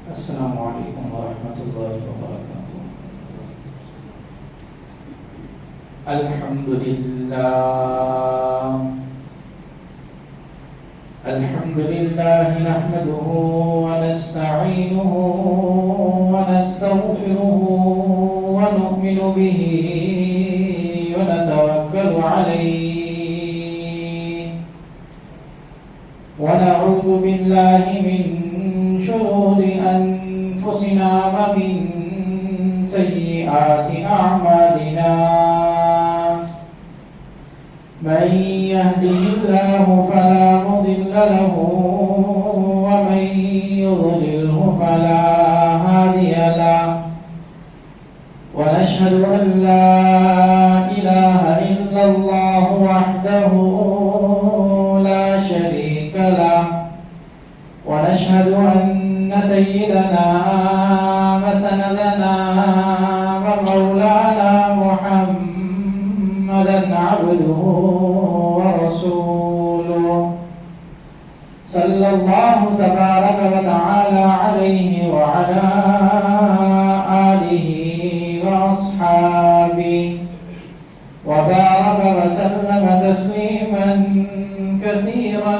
السلام علیکم ورحمۃ اللہ وبرکاتہ۔ الحمد للہ نحمده ونستعینه ونستغفره ونؤمن به ونتوکل علیہ ونعوذ باللہ من شرور انفسنا ومن سیئات اعمالنا، من يهده الله فلا مضل له ومن يضلله فلا هادي له، ونشهد أن لا إله إلا الله وحده لا شريك له، ونشهد أن سيدنا وسندنا ومولانا محمدا عبده ورسوله، صلى الله تبارك وتعالى عليه وعلى آله وأصحابه وبارك وسلم تسليما كثيرا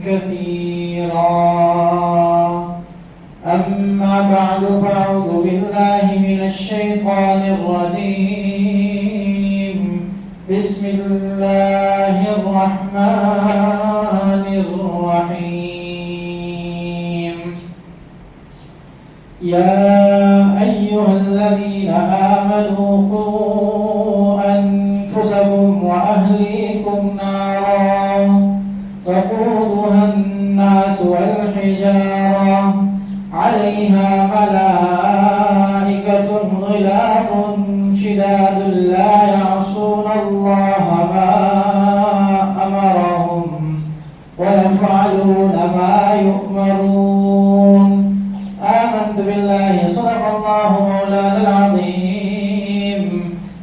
كثيرا. أما بعد، فأعوذ بالله من الشيطان الرجيم. بسم الله الرحمن الرحيم. يا أيها الذين آمنوا قوا أنفسكم وأهليكم نارا وقودها الناس والحجارة عليها ملائكة غلاظ شداد لا يعصون الله ما أمرهم ويفعلون ما يؤمرون. آمنت بالله، صدق الله مولانا العظيم،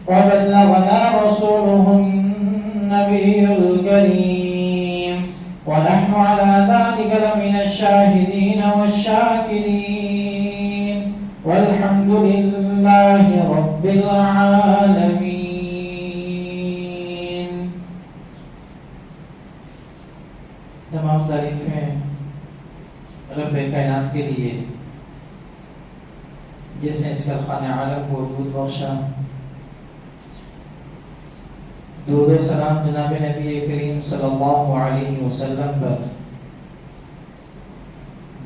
وبلغنا رسوله النبي الكريم، ونحن على ذلك لمن الشاهدين والشاكرين، والحمد لله رب العالمين. تمام تعریفیں رب کائنات کے لیے جس نے اس خالق عالم کو وجود بخشا. درود و سلام جناب نبی کریم صلی اللہ علیہ وسلم پر،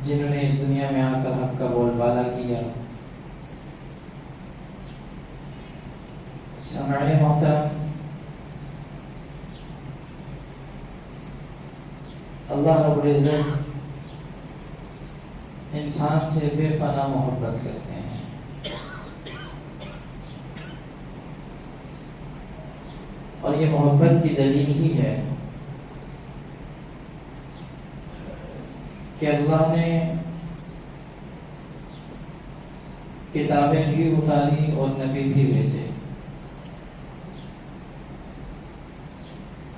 جنہوں نے اس دنیا میں آ کر حق کا بول بالا کیا. سامعین محترم، اللہ رب العزت انسان سے بے پناہ محبت کرتے ہیں، اور یہ محبت کی دلیل ہی ہے کہ اللہ نے کتابیں بھی اتاری اور نبی بھی بھیجے.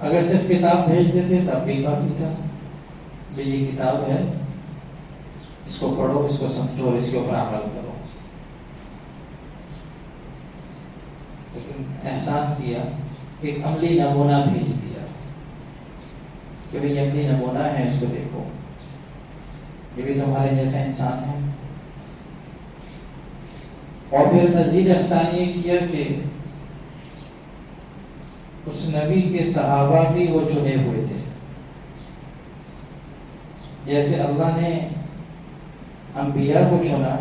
اگر صرف کتاب بھیج دیتے تب بھی کافی تھا، یہ کتاب ہے، اس کو پڑھو، اس کو سمجھو، اس کے اوپر عمل کرو. لیکن احسان کیا، ایک عملی نمونہ بھیج دیا کہ بھئی عملی نمونہ ہے، اس کو دیکھو، یہ بھی تمہارے جیسا انسان ہے. اور پھر مزید احسان یہ کیا کہ اس نبی کے صحابہ بھی وہ چنے ہوئے تھے. جیسے اللہ نے انبیاء کو چنا،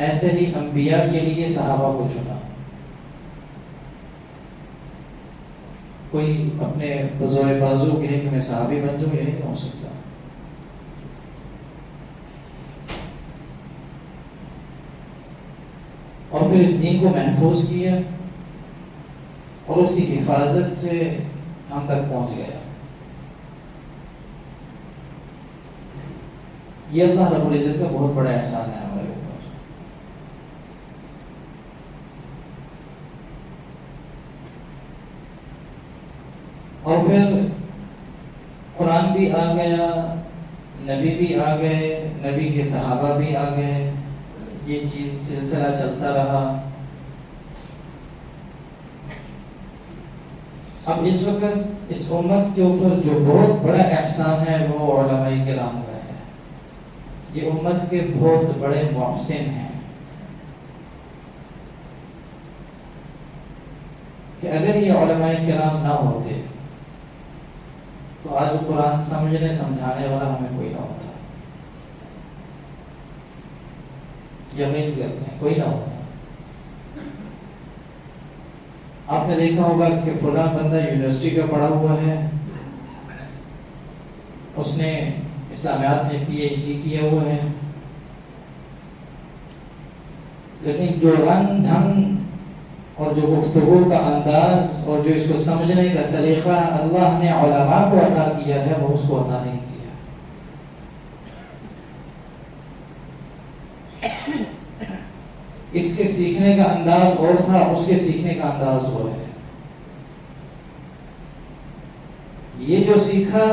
ایسے ہی انبیاء کے لیے صحابہ کو چنا. کوئی اپنے بزوئے بازو کے لیے میں صحابی بن جاؤں، یہ نہیں ہو سکتا. اور پھر اس دین کو محفوظ کیا اور اسی حفاظت سے ہم تک پہنچ گیا. یہ اللہ رب العزت کا بہت بڑا احسان ہے ہمارے اوپر. اور پھر قرآن بھی آ گیا، نبی بھی آ گئے، نبی کے صحابہ بھی آ گئے، یہ چیز سلسلہ چلتا رہا. اب اس وقت اس امت کے اوپر جو بہت بڑا احسان ہے وہ علماء کرام کا ہے. یہ امت کے بہت بڑے محسن ہیں کہ اگر یہ علماء کرام نہ ہوتے تو آج قرآن سمجھنے سمجھانے والا ہمیں کوئی نہ ہوتا. یقین کرتے ہیں کوئی نہ ہوتا. آپ نے دیکھا ہوگا کہ فلاں بندہ یونیورسٹی کا پڑھا ہوا ہے، اس نے اسلامیات میں PhD کیا ہوا ہے، لیکن جو رنگ ڈھنگ اور جو گفتگو کا انداز اور جو اس کو سمجھنے کا سلیقہ اللہ نے علماء کو عطا کیا ہے وہ اس کو عطا نہیں کیا. اس کے سیکھنے کا انداز اور تھا، اس کے سیکھنے کا انداز اور ہے. یہ جو سیکھا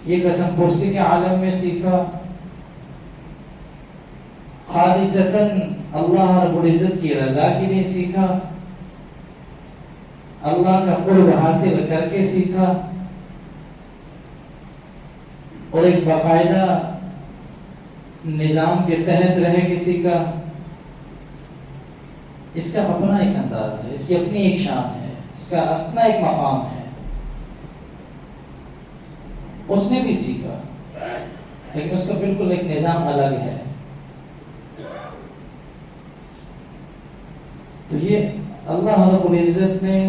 یہ قسم پرسی کے عالم میں سیکھا، خالصتاً اللہ رب العزت کی رضا کے لیے سیکھا، اللہ کا قرب حاصل کر کے سیکھا، اور ایک باقاعدہ نظام کے تحت رہ کے سیکھا. اس کا اپنا ایک انداز ہے، اس کی اپنی ایک شان ہے، اس کا اپنا ایک مقام ہے. اس نے بھی سیکھا لیکن اس کا بالکل ایک نظام الگ ہے. تو یہ اللہ رب العزت نے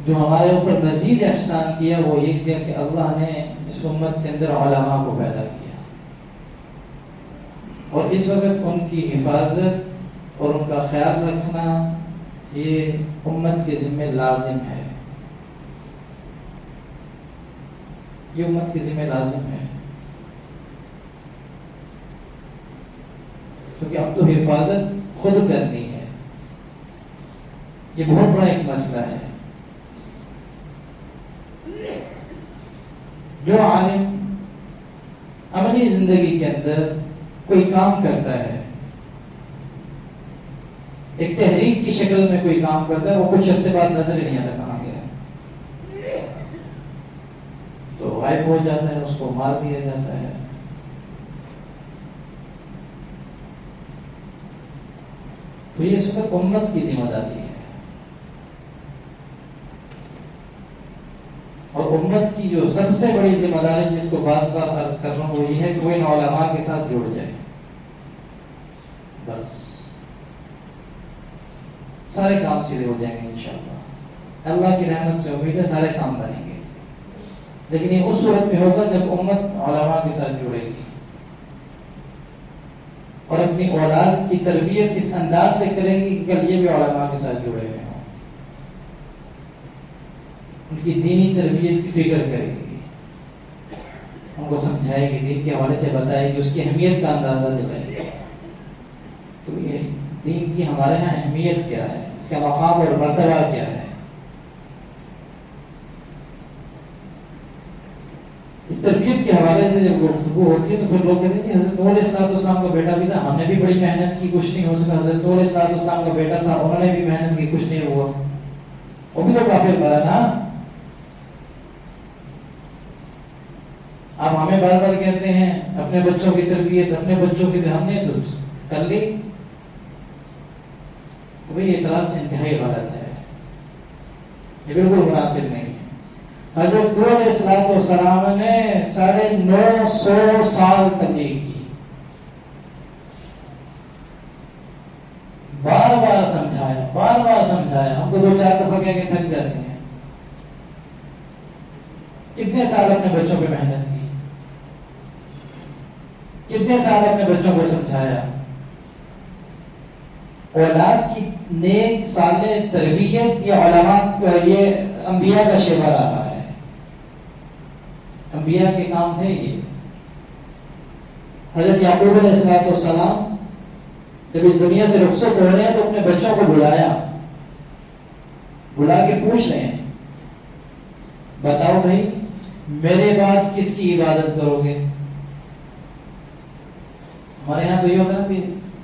جو ہمارے اوپر مزید احسان کیا وہ یہ کیا کہ اللہ نے اس امت کے اندر علماء کو پیدا کیا، اور اس وقت ان کی حفاظت اور ان کا خیال رکھنا یہ امت کے ذمہ لازم ہے. یہ امت کے ذمہ لازم ہے، کیونکہ اب تو حفاظت خود کرنی ہے. یہ بہت بڑا ایک مسئلہ ہے. جو عالم اپنی زندگی کے اندر کوئی کام کرتا ہے، ایک تحریک کی شکل میں کوئی کام کرتا ہے، وہ کچھ عرصے بعد نظر ہی نہیں آتا کہاں گیا، تو غائب ہو جاتا ہے، اس کو مار دیا جاتا ہے. تو یہ اس وقت امت کی ذمہ داری ہے، اور امت کی جو سب سے بڑی ذمہ داری جس کو بار بار عرض کر رہا ہوں وہ یہ ہے کہ وہ ان علماء کے ساتھ جڑ جائے. بس سارے کام سیدھے ہو جائیں گے انشاءاللہ. اللہ کی رحمت سے امید ہے سارے کام بنیں گے، لیکن یہ اس صورت میں ہوگا جب امت علماء کے ساتھ جڑے گی اور اپنی اولاد کی تربیت اس انداز سے کرے گی کہ کل یہ بھی علماء کے ساتھ جڑے ہوئے ہوں، ان کی دینی تربیت کی فکر کرے گی، ان کو سمجھائے گی، دین کے حوالے سے بتائے گی، اس کی اہمیت کا اندازہ دلائے گی. تو یہ دین کی ہمارے ہاں اہمیت کیا ہے، اس کا مقام اور مرتبہ کیا ہے. اس تربیت کے حوالے سے جب گفتگو ہوتی ہے تو پھر لوگ کہتے ہیں کہ حضرت نور علیہ السلام کا بیٹا بھی تھا، ہم نے بھی بڑی محنت کی، کچھ نہیں ہو سکا. حضرت نور علیہ السلام کا بیٹا تھا، انہوں نے بھی محنت کی، کچھ نہیں ہوا، وہ بھی تو کافر بنا نا. آپ ہمیں بار بار کہتے ہیں اپنے بچوں کی تربیت، اپنے بچوں کی، ہم نے تو کر لی. تو بھئی اعتراض انتہائی غلط ہے، یہ بالکل مناسب نہیں ہے. حضرت نور علیہ السلام نے 950 سال تبلیغ کی، بار بار سمجھایا، بار بار سمجھایا. ہم کو 2-4 دفعہ کہہ کے تھک جاتے ہیں. کتنے سال اپنے بچوں پہ محنت کی، کتنے سال اپنے بچوں کو سمجھایا. اولاد کی نیک صالح تربیت یہ علماء، یہ انبیاء کا شیوا رہا ہے، انبیاء کے کام تھے یہ. حضرت یعقوب علیہ السلام جب اس دنیا سے رخصت ہو رہے ہیں تو اپنے بچوں کو بلا کے پوچھ رہے ہیں بتاؤ بھائی میرے بعد کس کی عبادت کرو گے؟ ہمارے یہاں تو یہ ہوتا ہے کہ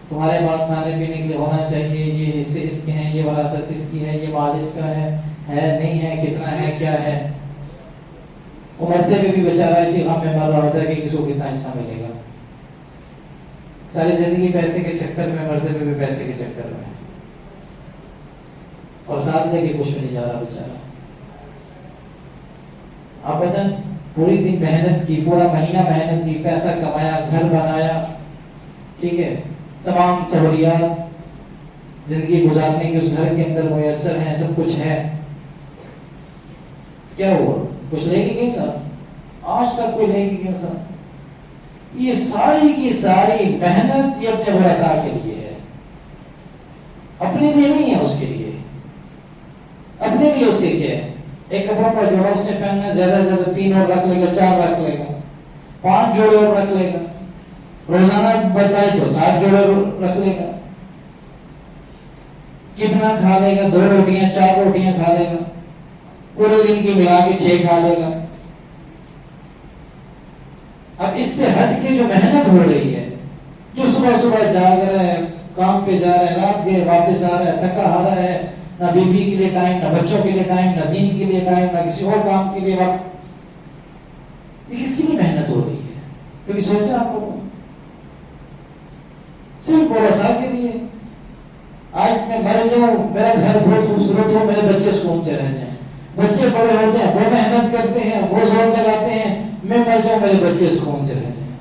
تمہارے پاس کھانے پینے کے لیے ہونا چاہیے، یہ حصے اس کے ہیں، یہ وراثت اس کی ہے، یہ مال اس کا ہے نہیں ہے، کتنا ہے، کیا ہے. وہ مرتے پہ بھی بیچارہ اسی غم میں مر رہا ہوتا ہے کہ کسی کو کتنا حصہ ملے گا. ساری زندگی پیسے کے چکر میں، مرتے پہ بھی پیسے کے چکر میں، اور ساتھ لے کے کچھ بھی نہیں جا رہا بیچارہ. آپ بتائیں، پوری دن محنت کی، پورا مہینہ محنت کی، پیسہ کمایا، گھر بنایا، ٹھیک ہے، تمام سہولیات زندگی گزارنے کی اس گھر کے اندر میسر ہیں، سب کچھ ہے. کیا ہوا؟ کچھ لے کے گئے صاحب؟ آج تک کوئی لے کے گیا صاحب؟ یہ ساری کی ساری محنت یہ اپنے ورثاء کے لیے ہے، اپنے لیے نہیں ہے. اس کے لیے اپنے لیے اس کے کیا ہے؟ ایک کپڑا کا جوڑا اس نے پہننا ہے، زیادہ سے زیادہ 3 اور رکھ لے گا، 4 رکھ لے گا، 5 جوڑے اور رکھ لے گا. روزانہ بتائے تو 7 جوڑے رکھ لے گا. کتنا کھا لے گا؟ 2 روٹیاں 4 روٹیاں کھا لے گا. پورے دن کی ملا کے 6 کھا لے گا. اب اس سے ہٹ کے جو محنت ہو رہی ہے، جو صبح صبح جاگ رہا ہے، کام پہ جا رہا ہے، رات کے واپس آ رہا ہے، تھکا ہارا ہے، نہ بیوی کے لیے ٹائم، نہ بچوں کے لیے ٹائم، نہ دین کے لیے ٹائم، نہ کسی اور کام کے لیے وقت. یہ کس کی محنت ہو رہی ہے؟ کبھی سوچا آپ کو؟ صرف ورثاء کے لیے. آج میں مر جاؤں، میرا گھر بہت خوبصورت ہو، میرے بچے سکون سے رہ جائیں. بچے بڑے ہوتے ہیں، وہ محنت کرتے ہیں، وہ زور لگاتے ہیں، میں مر جاؤں، میرے بچے سکون سے رہ جائیں.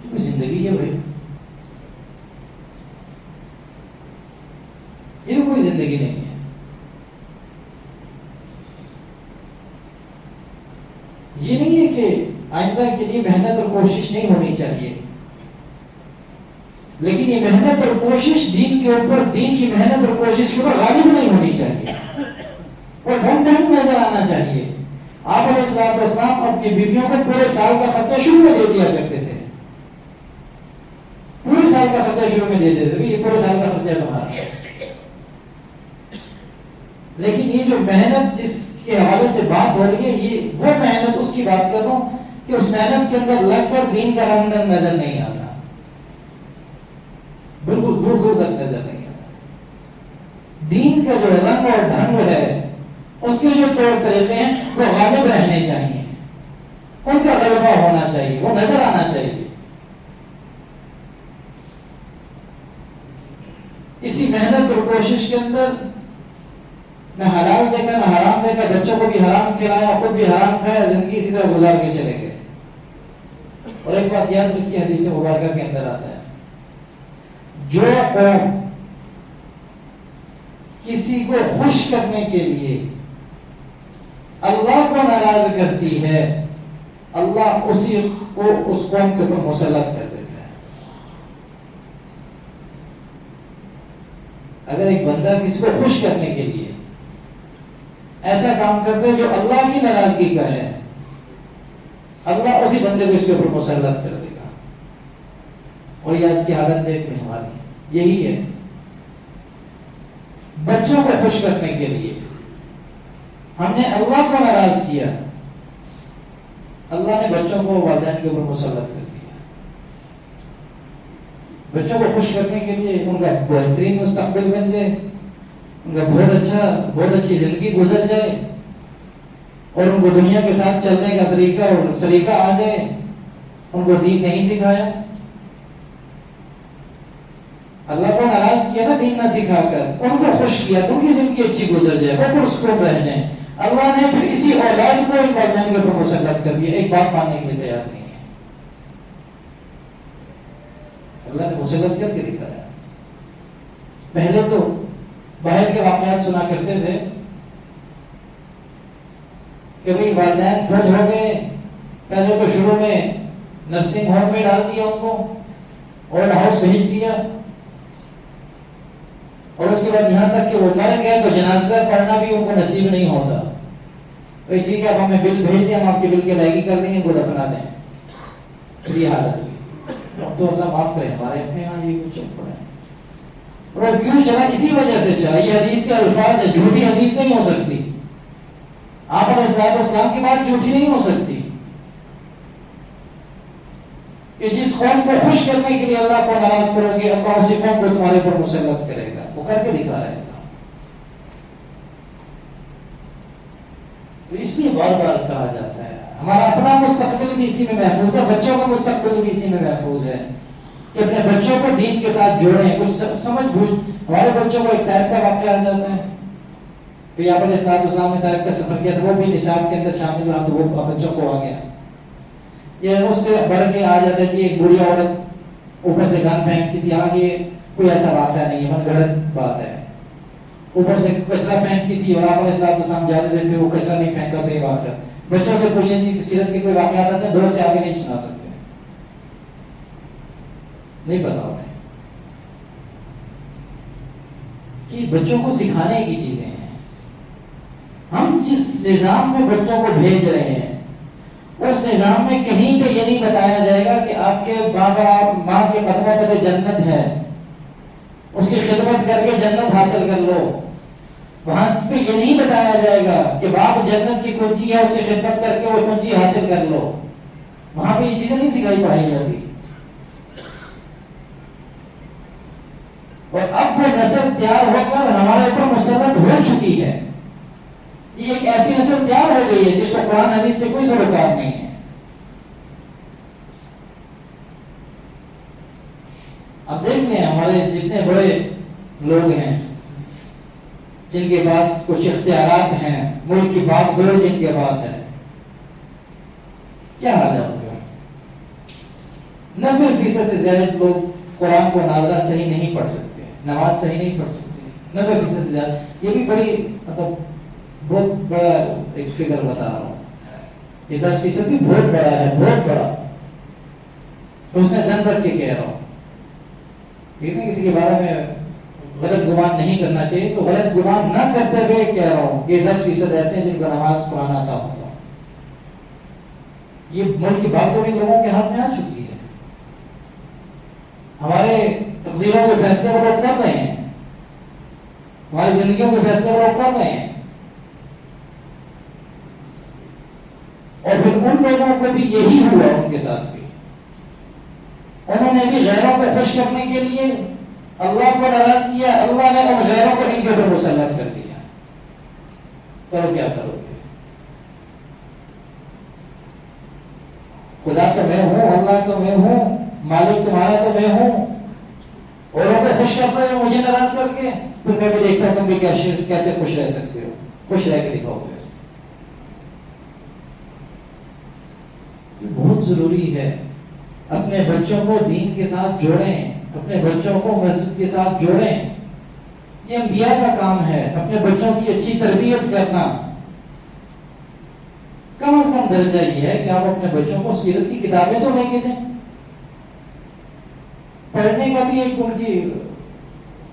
یہ کوئی زندگی ہے بھائی؟ یہ کوئی زندگی نہیں ہے. یہ نہیں ہے کہ آئندہ کے لیے محنت اور کوشش نہیں ہونی چاہیے، لیکن یہ محنت اور کوشش دین کے اوپر، دین کی محنت اور کوشش کے اوپر غالب نہیں ہونی چاہیے، اور ڈھنگ ڈھنگ نظر آنا چاہیے. آپ علیہ الصلوۃ والسلام اپنی بیویوں کو پورے سال کا خرچہ شروع میں دے دیا کرتے تھے. پورے سال کا خرچہ شروع میں دے دیتے تھے، یہ پورے سال کا خرچہ تمہارا. لیکن یہ جو محنت جس کے حوالے سے بات ہو رہی ہے، یہ وہ محنت، اس کی بات کر رہا ہوں کہ اس محنت کے اندر لگ کر دین کا رنگ نظر نہیں آتا، بالکل دور دور تک نظر نہیں آتا. دین کا جو رنگ اور ڈھنگ ہے، اس کے جو طور طریقے ہیں، وہ غالب رہنے چاہیے، ان کا غلبہ ہونا چاہیے، وہ نظر آنا چاہیے. اسی محنت اور کوشش کے اندر نہ حلال دیکھا نہ حرام دیکھا، بچوں کو بھی حرام کھلایا، خود بھی حرام کھایا، زندگی اسی طرح گزار کے چلے گئے. اور ایک بات یاد رکھیے، حدیث مبارکہ کے اندر آتا ہے، جو قوم کسی کو خوش کرنے کے لیے اللہ کو ناراض کرتی ہے، اللہ اسی کو اس قوم کے اوپر مسلط کر دیتا ہے. اگر ایک بندہ کسی کو خوش کرنے کے لیے ایسا کام کرتے جو اللہ کی ناراضگی کا ہے، اللہ اسی بندے کو اس کے اوپر مسلط کر دے گا. اور یہ آج کی حالت دیکھ لیں ہماری، یہی ہے. بچوں کو خوش کرنے کے لیے ہم نے اللہ کو ناراض کیا، اللہ نے بچوں کو والدین کے اوپر مسلط کر دیا. بچوں کو خوش کرنے کے لیے ان کا بہترین مستقبل بن جائے، ان کا بہت اچھی زندگی گزر جائے، اور ان کو دنیا کے ساتھ چلنے کا طریقہ اور سلیقہ آ جائے. ان کو دین نہیں سکھایا، اللہ کو ناراض کیا نا دین نہ سکھا کر، ان کو خوش کیا تو ان کی زندگی اچھی گزر جائے، وہ پرسکون رہ جائیں. اللہ نے پھر اسی اولاد کو ان والدین کے اوپر مسلط کر دیا، ایک بات ماننے کے لیے تیار نہیں ہے. اللہ نے مسلط کر کے دکھایا. پہلے تو باہر کے واقعات سنا کرتے تھے کہ بھئی والدین فوت ہو گئے، پہلے تو شروع میں نرسنگ ہوم میں ڈال دیا، ان کو اولڈ ہاؤس بھیج دیا، اور اس کے بعد یہاں تک کہ وہ مر گئے تو جنازہ پڑھنا بھی ان کو نصیب نہیں ہوتا. بھائی ٹھیک ہے، اب ہمیں بل بھیج دیں، ہم آپ کے بل کی ادائیگی کر دیں گے، ان کو دفنا دیں. پھر یہ حالت ہوئی. اب تو اللہ معاف کرے، ہمارے اپنے یہاں یہ کچھ پڑا ہے. اور کیوں چلا؟ اسی وجہ سے چلا. یہ حدیث کے الفاظ ہے، جھوٹی حدیث نہیں ہو سکتی. آپ علیہ السلام کی بات جھوٹی نہیں ہو سکتی. کہ جس قوم کو خوش کرنے کے لیے اللہ کو ناراض کرو گے، اللہ اسی قوم کو تمہارے اوپر مسلط کرے گا، وہ کر کے دکھا رہے گا۔ تو اس لیے بار بار کہا جاتا ہے ہمارا اپنا مستقبل بھی اسی میں محفوظ ہے، بچوں کا مستقبل بھی اسی میں محفوظ ہے کہ اپنے بچوں کو دین کے ساتھ جوڑیں۔ کچھ سمجھ بھول ہمارے بچوں کو ایک طائف کا واقعہ آ جاتا ہے، تو یہاں پر اسلام نے طائف کا سفر کیا تو وہ بھی نصاب کے اندر شامل رہا، تو وہ بچوں کو آ گیا۔ یہ اس سے بڑھ کے آ جاتا ہے جی ایک بڑی عورت اوپر سے گن پھینکتی تھی، یہ کوئی ایسا واقعہ نہیں ہے، من گھڑت بات ہے۔ اوپر سے کچرا پھینکتی تھی اور آپ علیہ السلام جاتے تھے، پھر وہ کچرا نہیں پھینکا تو یہ واقعہ۔ بچوں سے پوچھیں جی سیرت کے کوئی واقعات آتے ہیں، دور سے آگے نہیں سنا سکتے، نہیں پتا ہوتا ہے کہ بچوں کو سکھانے کی چیزیں ہیں۔ ہم جس نظام میں بچوں کو بھیج رہے ہیں اس نظام میں کہیں پہ یہ نہیں بتایا جائے گا کہ آپ کے بابا ماں کے قدموں پہ جنت ہے، اس کی خدمت کر کے جنت حاصل کر لو۔ وہاں پہ یہ نہیں بتایا جائے گا کہ باپ جنت کی کنجی ہے، اس کی خدمت کر کے وہ کنجی حاصل کر لو۔ وہاں پہ یہ چیزیں نہیں سکھائی پڑھائی جاتی۔ اور اب وہ نسل تیار ہو کر ہمارے اوپر مسلط ہو چکی ہے۔ یہ ایک ایسی نسل تیار ہو گئی ہے جس کو قرآن حدیث سے کوئی سروکار نہیں ہے۔ اب دیکھ لیں ہمارے جتنے بڑے لوگ ہیں جن کے پاس کچھ اختیارات ہیں، ملک کی بات بڑھ جن کے پاس ہے، کیا حال ہوگا؟ 90% سے زیادہ لوگ قرآن کو ناظرہ صحیح نہیں پڑھ سکتے، نماز صحیح نہیں پڑھ سکتے، 90% سے زیادہ۔ یہ بھی بڑی بہت بڑا ایک فگر بتا رہا ہوں، یہ 10% بھی بہت بڑا ہے، بہت بڑا۔ تو اس میں زن رکھ کے کہہ رہا ہوں، ٹھیک ہے، کسی کے بارے میں غلط گمان نہیں کرنا چاہیے، تو غلط گمان نہ کرتے ہوئے کہہ رہا ہوں یہ 10% ایسے ہیں جن کو نماز قرآن آتا ہوگا۔ یہ ملک کی بات ہونے لوگوں کے ہاتھ میں آ چکی ہے۔ ہمارے تقدیروں کے فیصلے وہ لوگ کر رہے ہیں، ہماری زندگیوں کے فیصلے وہ لوگ کر رہے ہیں، اور پھر ان لوگوں کو بھی یہی ہوا، ان کے ساتھ بھی انہوں نے بھی غیروں کو خوش کرنے کے لیے اللہ کو ناراض کیا، اللہ نے ان غیروں کو ان کے اوپر مسلط کر دیا۔ کرو کیا کرو گے؟ خدا تو میں ہوں، اللہ تو میں ہوں، مالک تمہارا تو میں ہوں، اوروں کو خوش کر رہے ہو مجھے ناراض کر کے، پھر میں بھی دیکھتا ہوں تم بھی کیسے خوش رہ سکتے ہو، خوش رہ کے دکھاؤ گے۔ بہت ضروری ہے اپنے بچوں کو دین کے ساتھ جوڑیں، اپنے بچوں کو مسجد کے ساتھ جوڑیں۔ یہ انبیاء کا کام ہے، اپنے بچوں کی اچھی تربیت کرنا۔ کم از کم درجہ یہ ہے کہ آپ اپنے بچوں کو سیرت کی کتابیں تو لے کے دیں، پڑھنے کا بھی ایک ان کی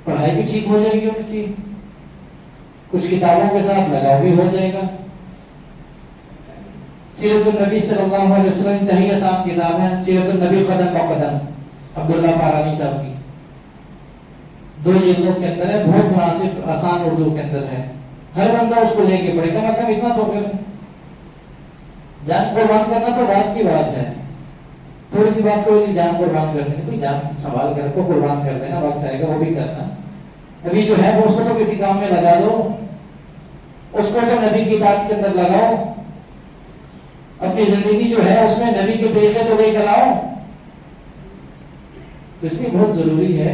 پڑھائی بھی ٹھیک ہو جائے گی، ان کی کچھ کتابوں کے ساتھ لگاؤ بھی ہو جائے گا۔ سیرت النبی صلی اللہ علیہ وسلم انتہائی آسان کتاب ہے، سیرت النبی قدم بقدم، عبداللہ پارانی صاحب کی 2 جلدوں کے اندر ہے، بہت مناسب آسان اردو کے اندر ہے، ہر بندہ اس کو لے کے پڑھے، کم از کم اتنا تو کرے۔ جان قربان کرنا تو بات کی بات ہے، تھوڑی سی بات تو جان قربان کر دیں، کوئی جان سنبھال کر کو قربان کر دینا، وقت آئے گا وہ بھی کرنا۔ ابھی جو ہے وہ اس کو تو کسی کام میں لگا دو، اس کو تو نبی کی بات کے اندر لگاؤ، اپنی زندگی جو ہے اس میں نبی کے طریقے تو لے کر آؤ۔ تو اس لیے بہت ضروری ہے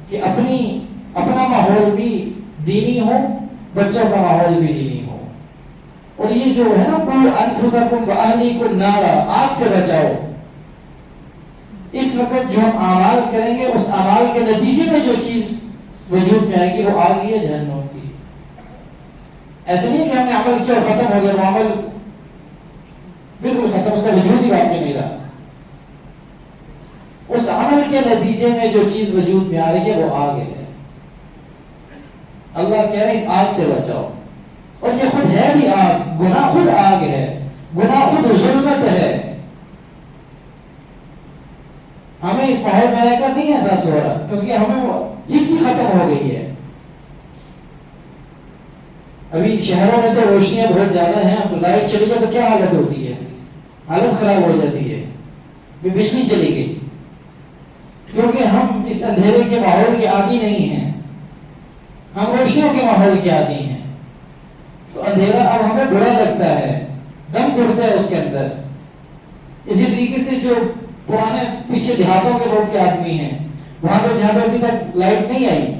کہ اپنا ماحول بھی دینی ہو، بچوں کا ماحول بھی دینی ہو۔ اور یہ جو ہے نا قُوْ أَنفُسَكُمْ وَأَهْلِيكُمْ نَارًا، آگ سے بچاؤ، اس وقت جو ہم اعمال کریں گے اس اعمال کے نتیجے میں جو چیز وجود میں آئے گی وہ آگ ہی ہے جہنم کی۔ ایسے نہیں کہ ہم نے عمل کیا اور ختم ہو گیا، وہ عمل بالکل ختم، اس کا وجود ہی باقی نہیں رہا۔ اس عمل کے نتیجے میں جو چیز وجود میں آ رہی ہے وہ آگ ہے۔ اللہ کہہ رہے اس آگ سے بچاؤ، اور یہ خود ہے بھی آگ، گناہ خود آگ ہے، گناہ خود ظلمت ہے۔ ہمیں اس ماحول میں رہ کر نہیں احساس ہو رہا، کیونکہ ہمیں اس سے ختم ہو گئی ہے۔ ابھی شہروں میں تو روشنیاں بہت زیادہ ہیں، لائٹ چلی جائے تو کیا حالت ہوتی ہے، حالت خراب ہو جاتی ہے۔ کہ بجلی چلی گئی، کیونکہ ہم اس اندھیرے کے ماحول کے عادی نہیں ہیں، ہم روشنیوں کے ماحول کے عادی ہیں، تو اندھیرا اب ہمیں برا لگتا ہے، دم گھٹتا ہے اس کے اندر۔ اسی طریقے سے جو پرانے پیچھے دیہاتوں کے لوگ کے آدمی ہیں، وہاں پہ جہاں پہ ابھی تک لائٹ نہیں آئی،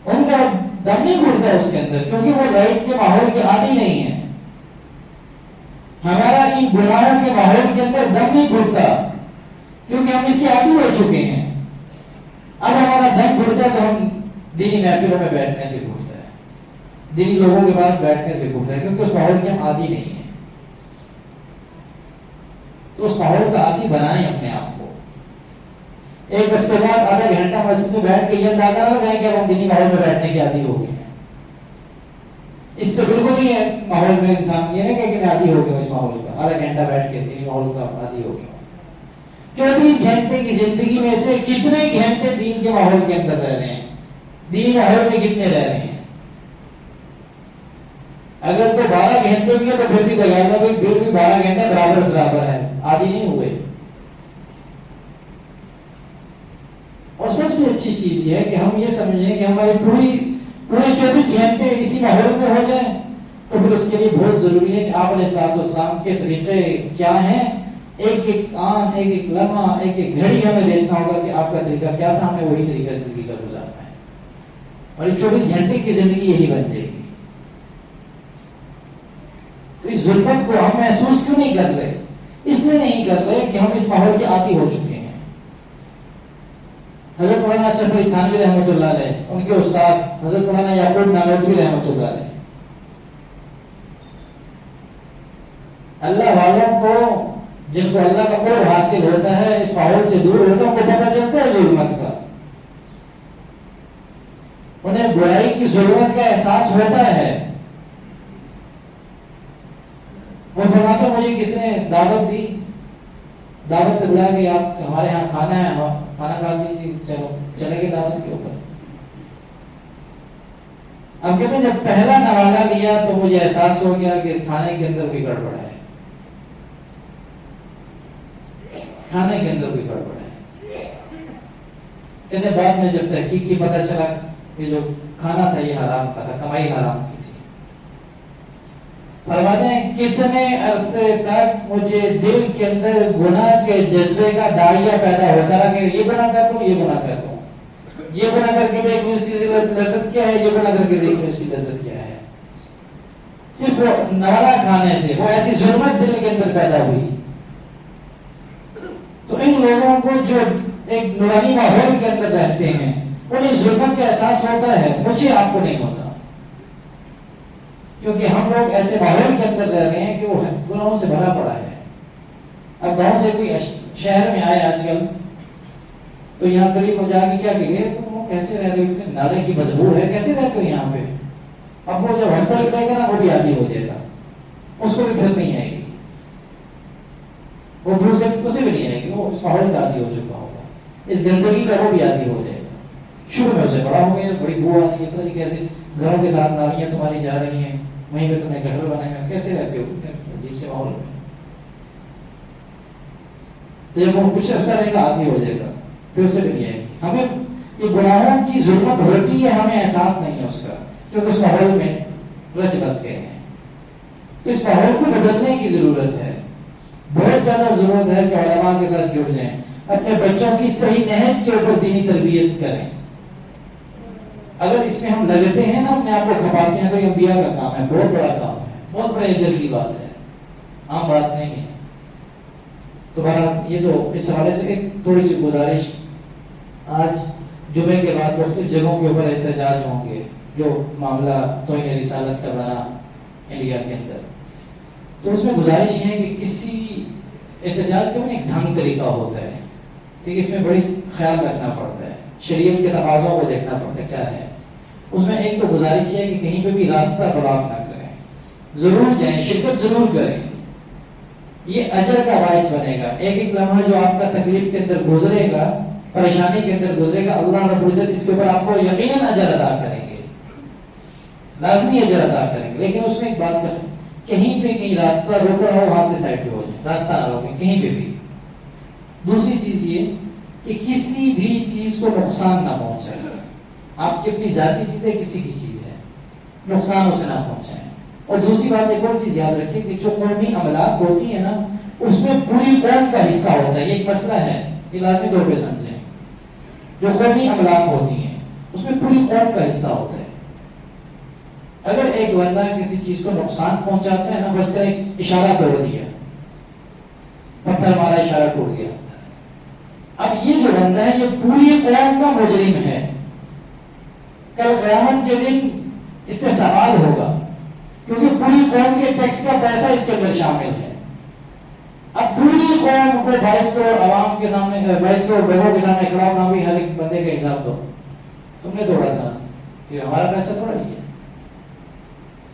ان کا دم نہیں گھٹتا ہے اس کے اندر، کیونکہ وہ لائٹ کے ماحول کے عادی نہیں ہے۔ ہمارا ان گناہوں کے ماحول کے اندر دم نہیں گھٹتا، کیونکہ ہم اس کے عادی ہو چکے ہیں۔ اب ہمارا دم گھٹتا ہے تو ہم دینی محفلوں میں بیٹھنے سے گھٹتا ہے، دینی لوگوں کے پاس بیٹھنے سے گھٹتا ہے، کیونکہ اس ماحول کے ہم عادی نہیں ہیں۔ تو اس ماحول کا عادی بنائیں اپنے آپ کو۔ ایک ہفتے بعد آدھا گھنٹہ مسجد میں بیٹھ کے یہ اندازہ نہ لگائیں کہ ہم دینی ماحول میں بیٹھنے کے عادی ہو گئے ہیں۔ اس سے بالکل نہیں ہے ماحول میں انسان یہ نہیں کہ میں عادی ہو گیا اس ماحول کا، آدھا گھنٹہ بیٹھ کے دینی ماحول کا عادی ہو گیا۔ 24 گھنٹے کی زندگی میں سے کتنے گھنٹے دین کے ماحول کے اندر رہ رہے ہیں، دینی ماحول میں کتنے رہ رہے ہیں؟ اگر تو 12 گھنٹے بھی ہے تو پھر بھی لگائے گا بھائی، پھر بھی 12 گھنٹے برابر ہے، عادی نہیں ہوئے۔ اور سب سے اچھی چیز یہ ہے کہ ہم یہ سمجھیں کہ ہماری پورے 24 گھنٹے اسی ماحول میں ہو جائیں، تو پھر اس کے لیے بہت ضروری ہے کہ آپ علیہ الصلوۃ والسلام کے طریقے کیا ہیں، ایک ایک آن، ایک ایک لمحہ، ایک ایک گھڑی ہمیں دیکھنا ہوگا کہ آپ کا طریقہ کیا تھا، ہمیں وہی طریقہ زندگی کا گزارنا ہے، اور 24 گھنٹے کی زندگی یہی بن جائے گی۔ تو اس ضرورت کو ہم محسوس کیوں نہیں کر رہے؟ اس لیے نہیں کر رہے کہ ہم اس ماحول کے عادی ہو چکے ہیں۔ حضرت مولانا اشرف علی تھانوی رحمۃ اللہ علیہ، ان کے استاد حضرت مولانا یعقوب نانوتوی رحمۃ اللہ علیہ، اللہ والوں کو جن کو اللہ کا قرب حاصل ہوتا ہے، اس ماحول سے دور ہوتا ہے، ان کو پتہ چلتا ہے ظلمت کا، انہیں برائی کی ضرورت کا احساس ہوتا ہے۔ وہ فرماتے مجھے کسی نے دعوت دی، دعوت پہ بلایا کہ آپ ہمارے یہاں کھانا ہے، کھانا کھا لیجیے، چلو چلے گئے دعوت کے اوپر۔ اب کہتے جب پہلا نوالا لیا تو مجھے احساس ہو گیا کہ اس کھانے کے اندر کوئی گڑبڑ ہے، کھانے کے اندر کوئی گڑبڑ ہے۔ کہتے بعد میں جب تحقیق کی پتہ چلا کہ جو کھانا تھا یہ حرام کا تھا، کمائی حرام کی تھی۔ فرماتے ہیں کتنے عرصے تک مجھے دل کے اندر گناہ کے جذبے کا داعیہ پیدا ہوتا رہا کہ یہ گناہ کر لوں، یہ گناہ کر لوں، یہ گناہ کر کے دیکھوں اس کی لذت کیا ہے، یہ گناہ کر کے دیکھوں اس کی لذت کیا ہے۔ صرف نوالا کھانے سے وہ ایسی ظلمت دل کے اندر پیدا ہوئی۔ تو ان لوگوں کو جو ایک نورانی ماحول کے اندر رہتے ہیں انہیں ظلمت کا احساس ہوتا ہے، مجھے آپ کو نہیں ہوتا، کیونکہ ہم لوگ ایسے ماحول کے اندر رہ رہے ہیں کہ وہ گناہوں سے بھرا پڑا ہے۔ اب گاؤں سے کوئی شہر میں آئے آج کل تو یہاں قریب ہو جا کے کیا کہ تم وہ کیسے رہ رہے ہو، نالے کی بدبو ہے، کیسے رہتے ہو یہاں پہ؟ اب وہ جب ہٹتا نکلے گا نا وہ بھی عادی ہو جائے گا، اس کو بھی پھر نہیں آئے گی، وہ بھول سے اسے بھی نہیں آئے گی، وہ اس ماحول کا عادی ہو چکا ہوگا، اس گندگی کا وہ بھی عادی ہو جائے گا۔ شروع میں اسے بڑا ہو گیا، بڑی بو آ رہی ہے، پتہ نہیں کیسے گھروں کے ساتھ نالیاں تمہاری جا رہی ہیں، وہیں پہ تمہیں گٹر بنائے گا، کیسے رہتے ہو عجیب سے ماحول میں۔ تو جب وہ کچھ عرصہ رہے گا عادی ہو جائے گا، پھر اسے بھی نہیں آئے گی۔ ہمیں یہ گناہوں کی ضرورت ہوتی ہے، ہمیں احساس نہیں ہے اس کا، کیونکہ اس ماحول میں رچ بس گئے ہیں۔ اس ماحول کو بدلنے کی ضرورت ہے، بہت زیادہ ضرورت ہے کہ علماء کے ساتھ جڑ جائیں، اپنے بچوں کی صحیح نہج کے اوپر دینی تربیت کریں۔ اگر اس میں ہم لگتے ہیں نا، اپنے آپ کو کھپاتے ہیں، تو یہ انبیاء کا کام ہے، بہت بڑا کام ہے، بہت بڑے اجر کی بات ہے، عام بات نہیں ہے۔ تو بہرحال یہ تو اس حوالے سے ایک تھوڑی سی گزارش، آج جمعے کے بعد مختلف جگہوں کے اوپر احتجاج ہوں گے، جو معاملہ توہین رسالت کا بنا انڈیا کے اندر، تو اس میں گزارش یہ ہے کہ کسی احتجاج کا ایک ڈھنگ طریقہ ہوتا ہے، ٹھیک ہے، اس میں بڑی خیال رکھنا پڑتا ہے، شریعت کے تقاضوں کو دیکھنا پڑتا ہے کیا ہے۔ اس میں ایک تو گزارش ہے کہ کہیں پہ بھی راستہ بلاک نہ کریں، ضرور جائیں، شرکت ضرور کریں، یہ اجر کا باعث بنے گا۔ ایک ایک لمحہ جو آپ کا تکلیف کے اندر گزرے گا، پریشانی کے اندر گزرے گا، اللہ رب العزت اس کے اوپر آپ کو یقیناً اجر ادا کریں گے، لازمی اجر ادا کریں گے۔ لیکن اس میں ایک بات کہیں پہ کہیں راستہ روکا ہو، وہاں سے سائڈ پہ ہو جائے، راستہ نہ روکیں کہیں پہ بھی. دوسری چیز یہ کہ کسی بھی چیز کو نقصان نہ پہنچائے. آپ کی اپنی ذاتی چیز ہے, کسی کی چیز ہے, نقصان اسے نہ پہنچائیں. اور دوسری بات ایک اور چیز یاد رکھیں کہ جو قومی عملات ہوتی ہے نا, اس میں پوری قوم کا حصہ ہوتا ہے. یہ ایک مسئلہ ہے, یہ لازمی طور پہ سمجھیں. جو قومی عملات ہوتی ہیں اس میں پوری قوم کا حصہ ہوتا ہے. اگر ایک بندہ کسی چیز کو نقصان پہنچاتا ہے نا, بس کا ایک اشارہ توڑ دیا, پتھر مارا, اشارہ ٹوٹ گیا, اب یہ جو بندہ ہے یہ پوری قوم کا مجرم ہے. کل قیامت کے دن اس سے سوال ہوگا, کیونکہ پوری قوم کے ٹیکس کا پیسہ اس کے اندر شامل ہے. اب پوری قوم کو 22 کروڑ عوام کے سامنے, 22 کروڑ لوگوں کے سامنے کھڑا ہونا بھی ہر ایک بندے کا حساب دو, تم نے توڑا تھا, یہ ہمارا پیسہ تھوڑا ہی ہے.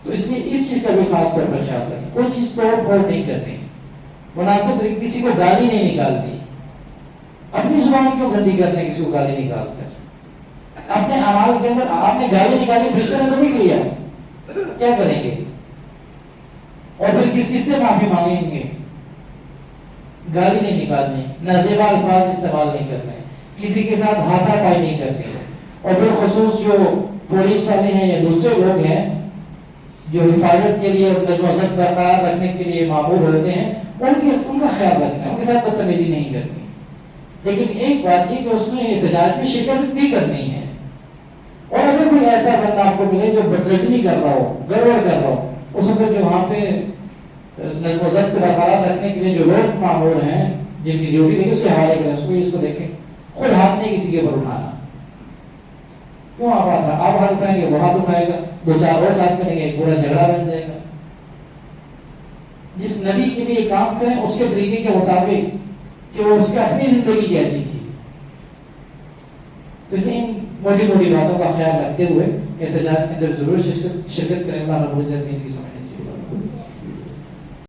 تو اس لیے اس چیز کا بھی خاص طور پر خیال رکھیں. کوئی چیز توڑ پھوڑ نہیں کرنی, مناسب کسی کو گالی نہیں نکالنی. اپنی زبان کیوں گندی کرتے, کسی کو گالی نکال کر. اپنے اعمال کے اندر آپ نے گالی نکالی, فرشتے نے تو نہیں کیا, کیا کریں گے؟ اور پھر کس سے معافی مانگیں گے؟ گالی نہیں نکالنی, نازیبا الفاظ استعمال نہیں کرنے, کسی کے ساتھ ہاتھا پائی نہیں کرنی. اور پھر خصوص جو پولیس والے ہیں یا دوسرے لوگ ہیں جو حفاظت کے لیے اور نظم و ضبط برقرار رکھنے کے لیے معمول ہوتے ہیں, ان کا خیال رکھنا, ان کے ساتھ بدتمیزی نہیں کرنی. لیکن ایک بات یہ کہ اس میں احتجاج میں شرکت بھی کرنی ہے. اور اگر کوئی ایسا بندہ آپ کو ملے جو بدرزمی کر رہا ہو, گڑبڑ کر رہا ہو, اس وقت جو وہاں پہ نظم و ضبط برقرار رکھنے کے لیے جو لوگ معمول ہیں, جن کی ڈیوٹی دیکھیں, اس کے حوالے کریں, اس کو دیکھیں. خود ہاتھ نہیں کسی کے اوپر اٹھانا. کیوں آپ ہاتھ اٹھائیں گے, وہ ہاتھ اٹھائے گا, 2-4 اور ساتھ کریں گے, پورا جھگڑا بن جائے گا. جس نبی کے لیے کام کریں اس کے طریقے کے مطابق کہ وہ اس کی اپنی زندگی کیسی تھی. تو اس لیے ان موٹی موٹی باتوں کا خیال رکھتے ہوئے احتجاج کے اندر ضرور شرکت کریں. اللہ رب العزت کی سمجھ نصیب فرمائے.